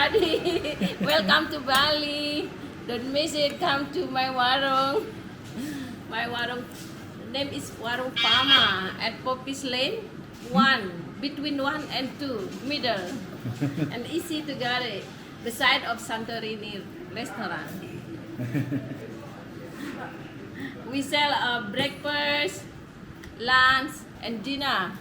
everybody. Welcome to Bali. Don't miss it. Come to my warung. My warung name is Warung Pama at Poppies Lane 1, between 1 and 2, middle. And easy to get it. The side of Santorini restaurant. We sell breakfast, lunch, and dinner.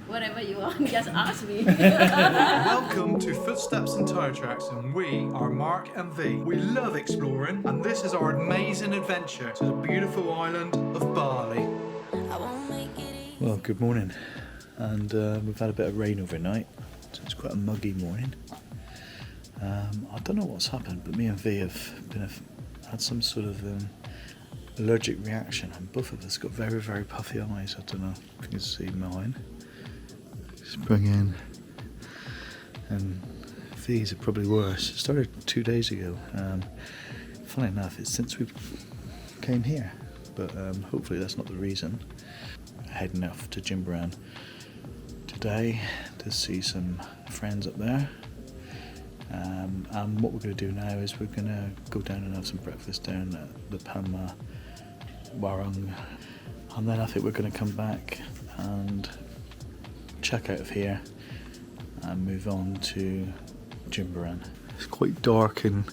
Whatever you want, just ask me. Welcome to Footsteps and Tyretracks, and we are Mark and V. We love exploring, and this is our amazing adventure to the beautiful island of Bali. Well, good morning, and we've had a bit of rain overnight, so it's quite a muggy morning. I don't know what's happened, but me and V have had some sort of allergic reaction, and both of us got very, very puffy eyes. I don't know if you can see mine. Sprung in, and V's are probably worse. It started 2 days ago. Funny enough, it's since we came here, but hopefully that's not the reason. Heading off to Jimbaran today to see some friends up there. And what we're going to do now is we're going to go down and have some breakfast down at the Pama, Warung, and then I think we're going to come back and check out of here and move on to Jimbaran. It's quite dark in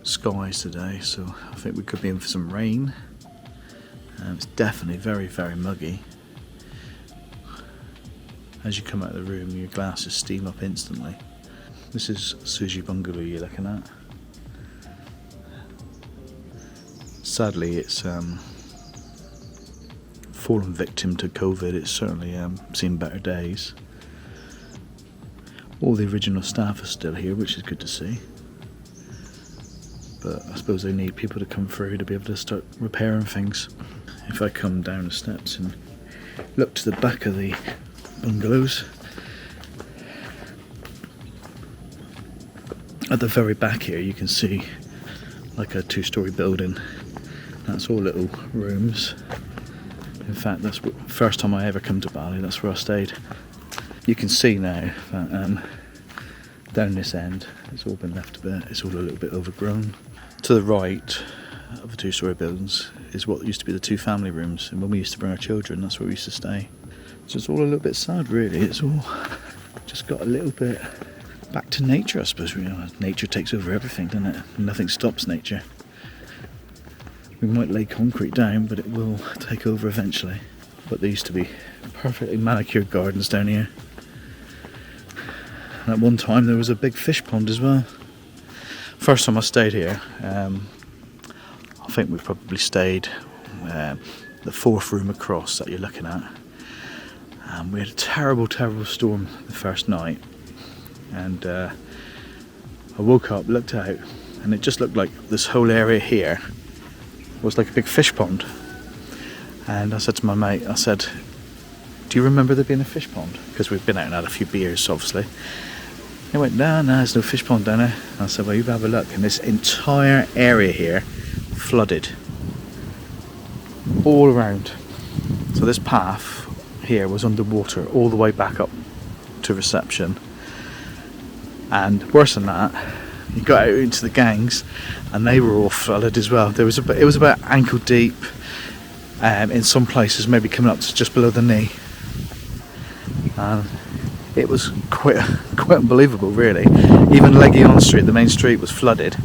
skies today, so I think we could be in for some rain. It's definitely very, very muggy. As you come out of the room, your glasses steam up instantly. This is Suji Bungalow you're looking at. Sadly, it's fallen victim to COVID. It's certainly seen better days. All the original staff are still here, which is good to see. But I suppose they need people to come through to be able to start repairing things. If I come down the steps and look to the back of the bungalows, at the very back here you can see like a 2-story building. That's all little rooms. In fact, that's the first time I ever come to Bali, that's where I stayed. You can see now that down this end it's all been left a bit, it's all a little bit overgrown. To the right of the 2-story buildings is what used to be the 2 family rooms, and when we used to bring our children, that's where we used to stay. So it's all a little bit sad really, it's all just got a little bit back to nature, I suppose. Nature takes over everything, doesn't it? Nothing stops nature. We might lay concrete down, but it will take over eventually. But there used to be perfectly manicured gardens down here. And at one time there was a big fish pond as well. First time I stayed here, I think we probably stayed the 4th room across that you're looking at. We had a terrible, terrible storm the first night. And I woke up, looked out, and it just looked like this whole area here was like a big fish pond. And I said to my mate, I said, do you remember there being a fish pond? Because we've been out and had a few beers, obviously. He went, no, there's no fish pond down there. And I said, well, you have a look. And this entire area here flooded all around. So this path here was underwater all the way back up to reception. And worse than that, you got out into the gangs and they were all flooded as well. It was about ankle deep, in some places maybe coming up to just below the knee. It was quite unbelievable really. Even Legion Street, the main street, was flooded.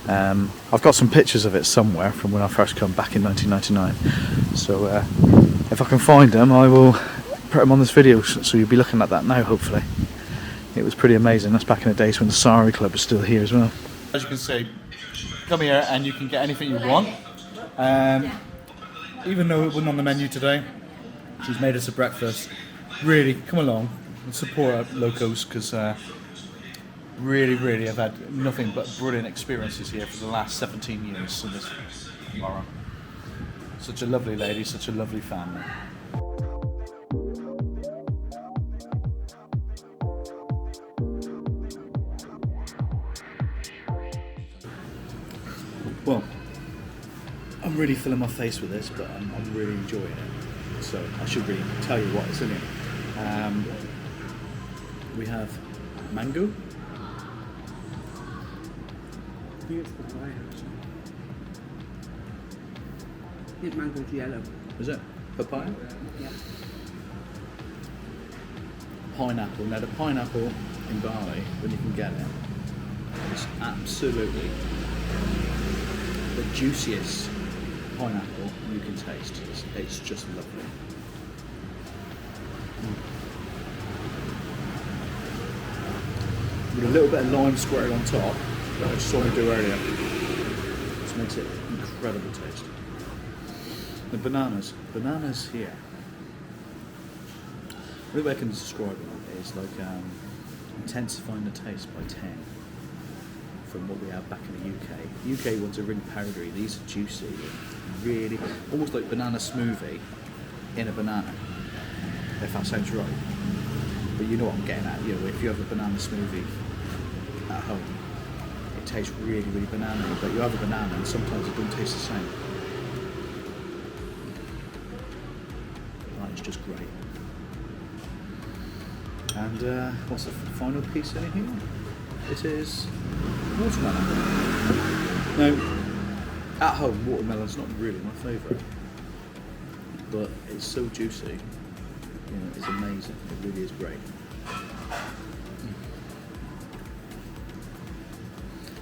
I've got some pictures of it somewhere from when I first came back in 1999. So if I can find them, I will put them on this video, so you'll be looking at that now hopefully. It was pretty amazing. That's back in the days when the Sari Club was still here as well. As you can see, come here and you can get anything you want. Even though it wasn't on the menu today, she's made us a breakfast. Really, come along and support our locals, because really I've had nothing but brilliant experiences here for the last 17 years in this Warung. Such a lovely lady, such a lovely family. Well, I'm really filling my face with this, but I'm really enjoying it. So I should really tell you what is in it. We have mango, think it's papaya, actually. I think mango's yellow. Is it? Papaya? Yeah. Pineapple. Now the pineapple in Bali, when you can get it, is absolutely the juiciest pineapple you can taste. It's just lovely. With a little bit of lime squirted on top, that I just saw me do earlier. This makes it incredible taste. The bananas here. The way I can describe it is like intensifying the taste by 10 from what we have back in the UK. UK ones are really powdery, these are juicy and really, almost like banana smoothie in a banana, if that sounds right. But you know what I'm getting at, you know, if you have a banana smoothie at home, it tastes really, really banana-y, but you have a banana and sometimes it don't taste the same. That is just great. And what's the final piece in here? It is watermelon. Now, at home, watermelon's not really my favourite, but it's so juicy. You know, it's amazing. It really is great.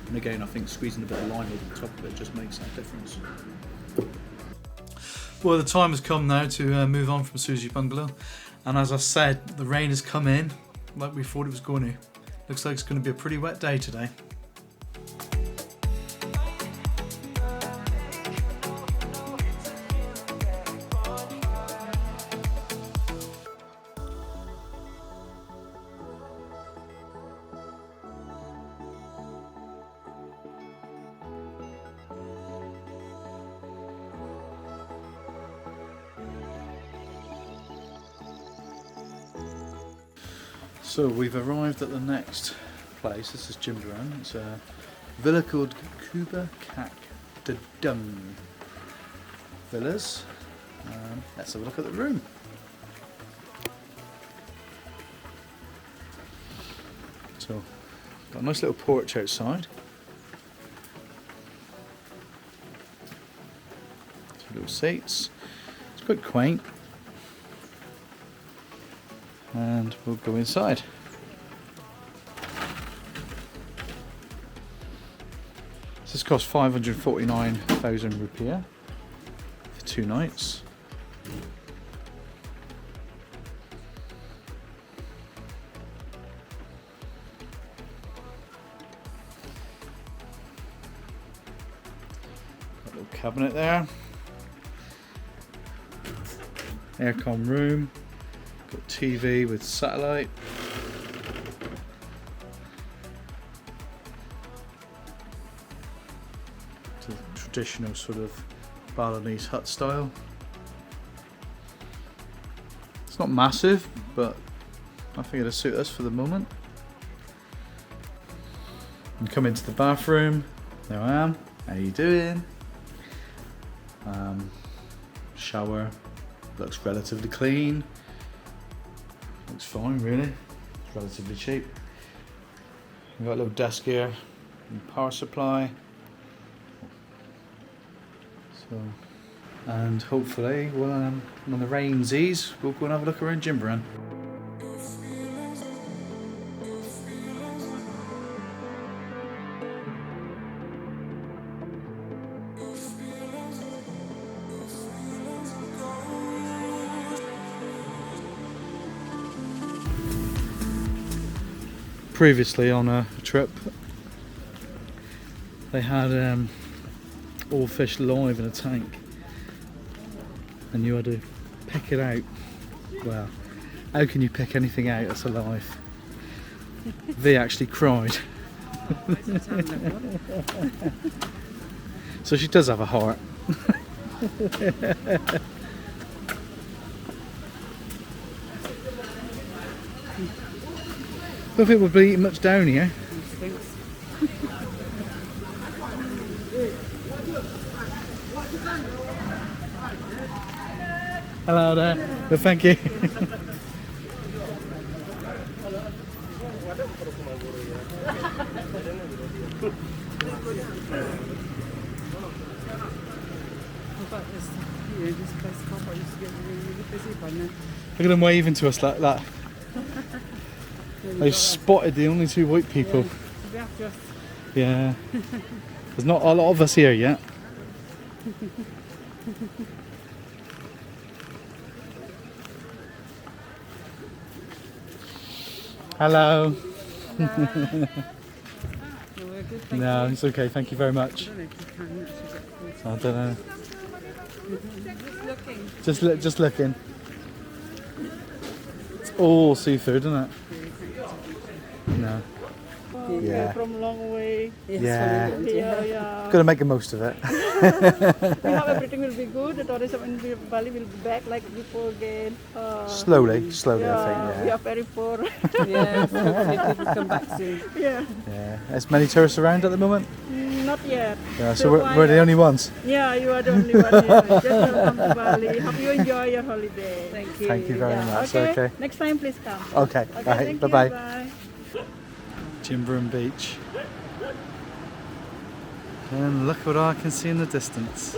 And again, I think squeezing a bit of lime over the top of it just makes that difference. Well, the time has come now to move on from Sushi Bungalow, and as I said, the rain has come in like we thought it was going to. Looks like it's going to be a pretty wet day today. So we've arrived at the next place. This is Jimbaran. It's a villa called Kubu Dudung Villas. Let's have a look at the room. So, got a nice little porch outside. Two little seats. It's quite quaint. And we'll go inside. This cost 549,000 rupiah for 2 nights. Got a little cabinet there. Aircon room. Got TV with satellite. It's a traditional sort of Balinese hut style. It's not massive, but I think it'll suit us for the moment. And come into the bathroom. There I am. How you doing? Shower. Looks relatively clean. Looks fine, really. It's relatively cheap. We've got a little desk here, and power supply. So, and hopefully, when the rain eases, we'll go and have a look around Jimbaran. Previously on a trip, they had all fish live in a tank, and you had to pick it out. Well, how can you pick anything out that's alive? They actually cried. So she does have a heart. I don't think we'll be eating much down here. Hello there. Well, thank you. This place Papa used to get really busy by now. Look at them waving to us like that. They've spotted the only two white people. We have just Yeah. There's not a lot of us here yet. Hello. no, we're good. Thank No, you. it's okay. Thank you very much. I don't know if you can actually get close. I don't know. Just looking. Just looking. It's all seafood, isn't it? No. Yeah. From long way. Yeah. Yeah. Got to make the most of it. We hope everything will be good. The tourism in Bali will be back like before again. Slowly, I We think. are very poor. Yeah, hopefully people come back soon. Yeah. Yeah. There's many tourists around at the moment. Not yet. Yeah. So So we're the why- only ones. Yeah, you are the only one here. Just welcome to Bali. Hope you enjoy your holiday. Thank you. Thank you very Yeah, much. okay. Okay. Next time, please come. Okay. Okay, Bye. thank you. Bye. Bye. Jimbaran Beach. And look what I can see in the distance.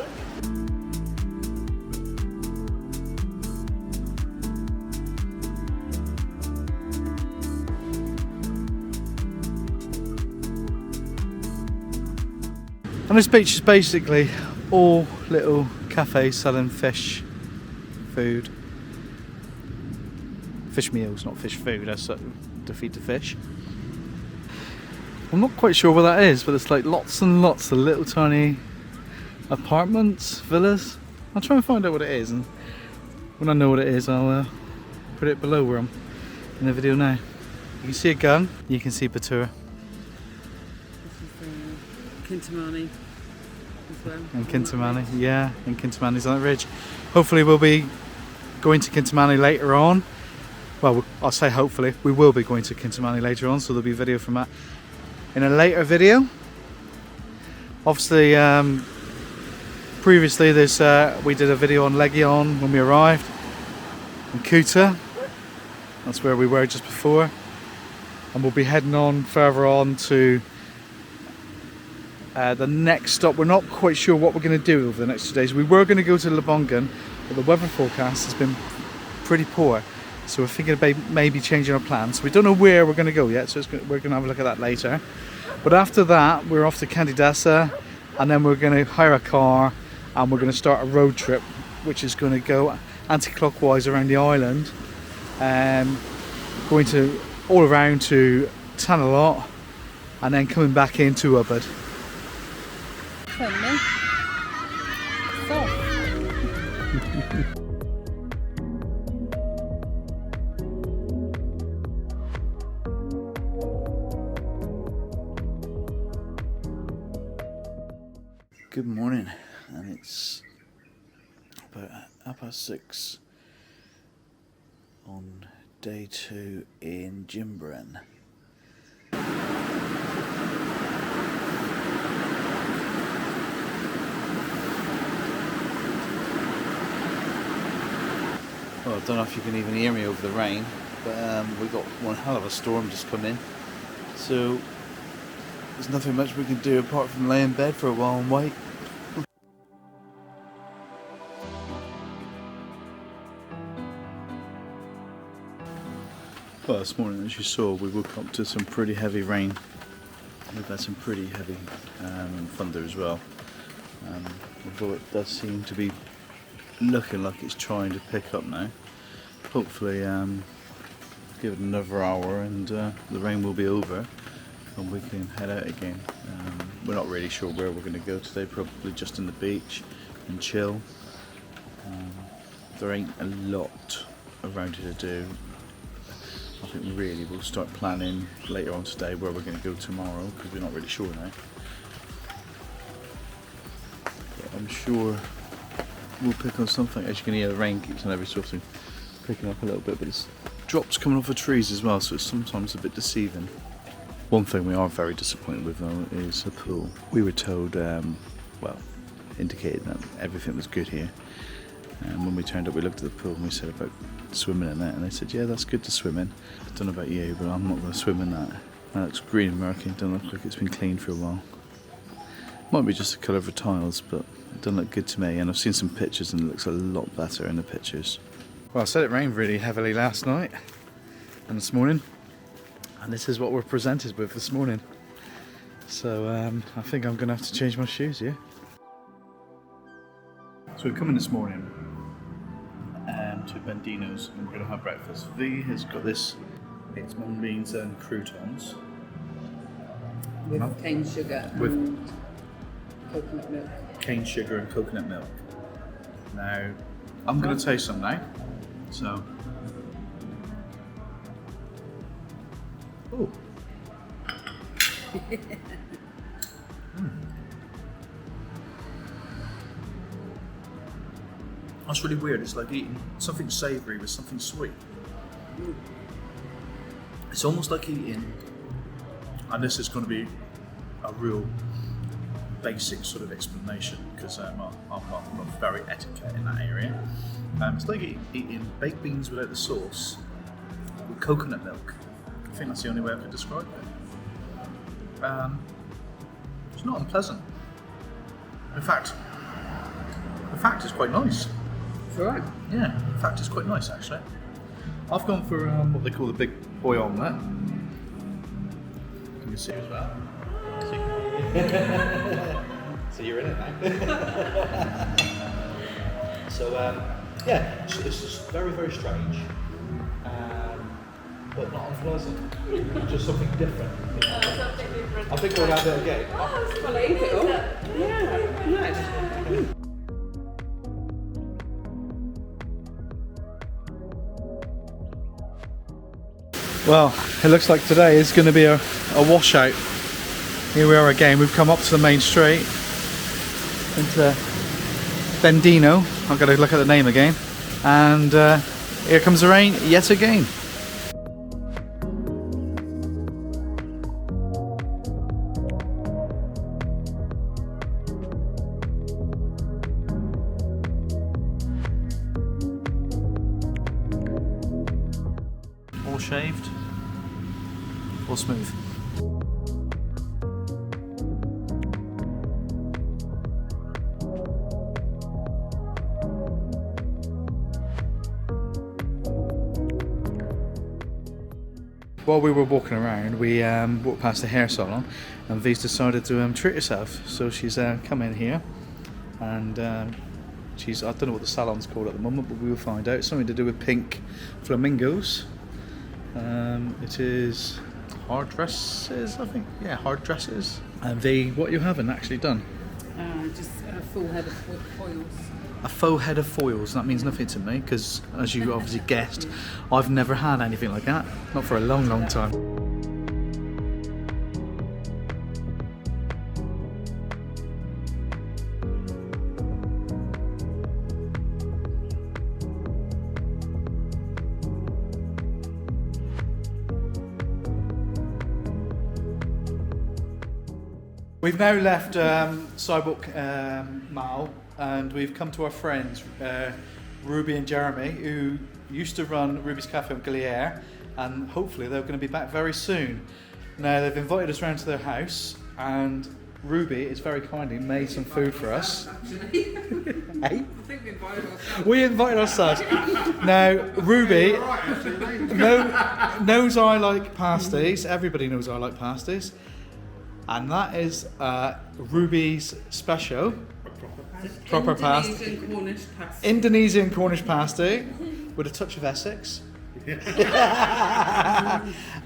And this beach is basically all little cafes selling fish, food. Fish meals, not fish food, that's to feed the fish. I'm not quite sure what that is, but it's like lots and lots of little tiny apartments, villas. I'll try and find out what it is, and when I know what it is, I'll put it below where I'm in the video now. You can see a gun, you can see Batura This is Kintamani as well. and Kintamani. Yeah, and Kintamani's on that ridge. Hopefully we'll be going to Kintamani later on. Well, I'll say hopefully. We will be going to Kintamani later on, so there'll be a video from that in a later video. Obviously, previously we did a video on Legion when we arrived in Kuta. That's where we were just before, and we'll be heading on further on to the next stop. We're not quite sure what we're going to do over the next 2 days. We were going to go to Lebangan, but the weather forecast has been pretty poor, so we're thinking about maybe changing our plans. We don't know where we're going to go yet, so we're going to have a look at that later. But after that, we're off to Candidasa, and then we're going to hire a car, and we're going to start a road trip, which is going to go anti-clockwise around the island, going to all around to Tanalot, and then coming back into Ubud. Good morning, and it's about 6:30 on day 2 in Jimbaran. Well, I don't know if you can even hear me over the rain, but we've got one hell of a storm just come in, so there's nothing much we can do apart from lay in bed for a while and wait. Well, this morning, as you saw, we woke up to some pretty heavy rain. We've had some pretty heavy thunder as well. Although it does seem to be looking like it's trying to pick up now. Hopefully, give it another hour and the rain will be over and we can head out again. We're not really sure where we're going to go today, probably just in the beach and chill. There ain't a lot around here to do. I think really we'll start planning later on today where we're going to go tomorrow, because we're not really sure now. But I'm sure we'll pick on something. As you can hear, the rain keeps on every so often picking up a little bit, but it's drops coming off the trees as well, so it's sometimes a bit deceiving. One thing we are very disappointed with though is the pool. We were told, well, indicated that everything was good here, And when we turned up, we looked at the pool and we said about swimming in it, and they said, yeah, that's good to swim in. I don't know about you, but I'm not going to swim in that. That looks green and murky, doesn't look like it's been cleaned for a while. Might be just the colour of the tiles, but it doesn't look good to me, and I've seen some pictures and it looks a lot better in the pictures. Well, I said it rained really heavily last night and this morning, and this is what we're presented with this morning. So I think I'm going to have to change my shoes, yeah? So we've come in this morning to Bendino's and we're going to have breakfast. V has got this, it's mung beans and croutons. With cane sugar With and coconut milk. cane sugar and coconut milk. Now, I'm going to taste some now. So, oh. That's really weird. It's like eating something savoury with something sweet. It's almost like eating, and this is going to be a real basic sort of explanation because I'm not very etiquette in that area. It's like eating baked beans without the sauce with coconut milk. I think that's the only way I could describe it. It's not unpleasant. In fact, it's quite nice. It's alright. Yeah, in fact, it's quite nice actually. I've gone for what they call the big boy omelette. You can see as well. So you're in it now. So yeah, it's just very, very strange, but not unpleasant. Just something different. Something different. I think we'll have it again. Well, I ate it all. Yeah, nice. Well, it looks like today is going to be a washout. Here we are again. We've come up to the main street into Bendino. I've got to look at the name again. And here comes the rain yet again. All shaved, all smooth. While we were walking around, we walked past the hair salon, and V's decided to treat herself. So she's come in here, and she's, I don't know what the salon's called at the moment, but we will find out. It's something to do with pink flamingos. It is hard dresses, I think. Yeah, hard dresses. And V, what are you having actually done? Just a full head of foils. A faux head of foils. That means nothing to me because, as you obviously guessed, I've never had anything like that. Not for a long, long time. We've now left Sidewalk Mall and we've come to our friends Ruby and Jeremy, who used to run Ruby's Cafe on Gili, and hopefully they're going to be back very soon. Now they've invited us round to their house, and Ruby is very kindly made some food for us. Hey? I think we invited ourselves. We invited ourselves. Now Ruby knows I like pasties. Everybody knows I like pasties. And that is Ruby's special, proper pasty. Indonesian Cornish pasty. Indonesian Cornish pasty with a touch of Essex.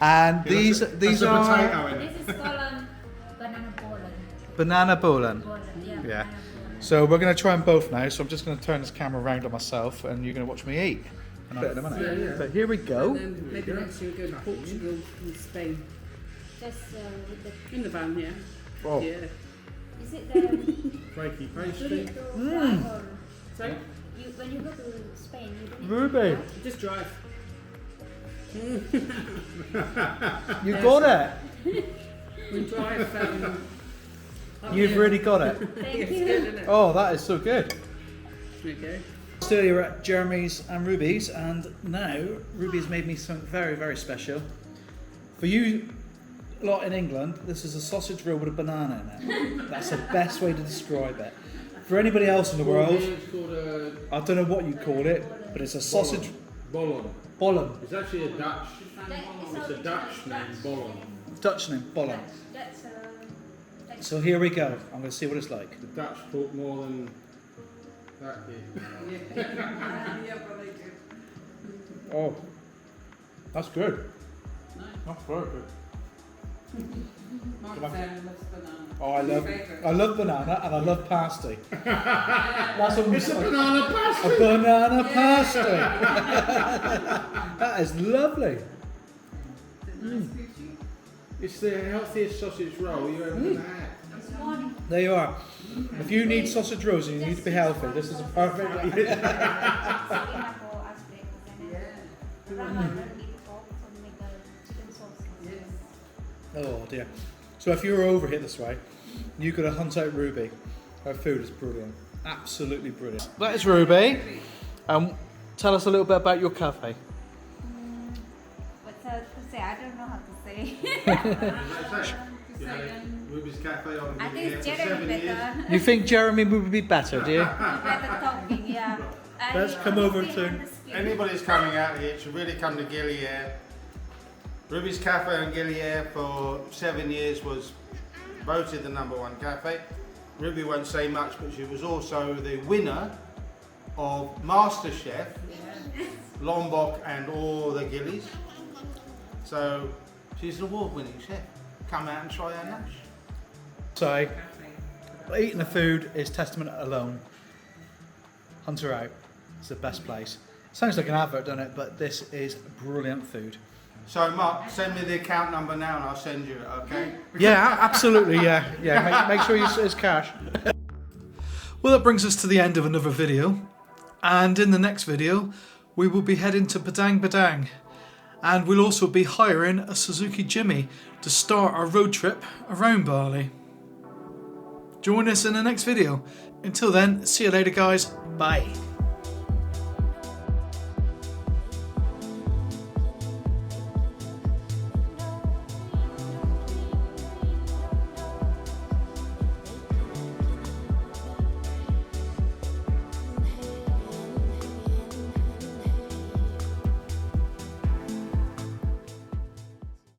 And these are This is called banana bolan. banana bolan. Bolan, yeah. Yeah. banana bolan. So we're going to try them both now. So I'm just going to turn this camera around on myself, and you're going to watch me eat. And I'll- Yeah. So here we go. And then maybe next year we go to Portugal and Spain. Just with the, In the van, yeah. Oh. Yeah. is it the, Flaky you pastry. need to fly or So, when you go to Spain, you don't need Ruby, just drive. you got it. We drive. You've really got it. to. Thank It's you. good, isn't it? Oh, that is so good. Okay. Still here at Jeremy's and Ruby's, and now Ruby's made me something very, very special. For you lot in England, this is a sausage roll with a banana in it. That's the best way to describe it. For anybody else in the world, It's called a I don't know what you call it, but it's a sausage bollen. bollen. It's actually a Dutch. It's a Dutch name, bollen. Dutch name, bollen. That's So here we go. I'm going to see what it's like. The Dutch talk more than that here. Oh, that's good. That's very good. Oh, I love banana and I love pasty. That's almost It's a like banana pasty. a banana pasty. That is lovely. It's the healthiest sausage roll you ever gonna have. There you are. If you need sausage rolls and you need to be healthy, this is a perfect. Oh dear. So if you're over here this way, you got to hunt out Ruby. Her food is brilliant. Absolutely brilliant. That is Ruby. Tell us a little bit about your cafe. What's to say? I don't know how to say. Ruby's Cafe on I think it's for Jeremy 7 years. better. You think Jeremy would be better, do you? Better talking, yeah. Let's come over to- Anybody's coming out here should really come to Gili. Ruby's Cafe in Gili for 7 years was voted the #1 cafe. Ruby won't say much, but she was also the winner of MasterChef, Lombok and all the Gilis. So she's an award-winning chef. Come out and try her lunch. So, eating the food is testament alone. Hunt her out. It's the best place. Sounds like an advert, doesn't it? But this is brilliant food. So Mark, send me the account number now and I'll send you it, okay? Yeah, absolutely, yeah. Make sure it's cash. Well, that brings us to the end of another video. And in the next video, we will be heading to Padang Padang. And we'll also be hiring a Suzuki Jimmy to start our road trip around Bali. Join us in the next video. Until then, see you later guys. Bye.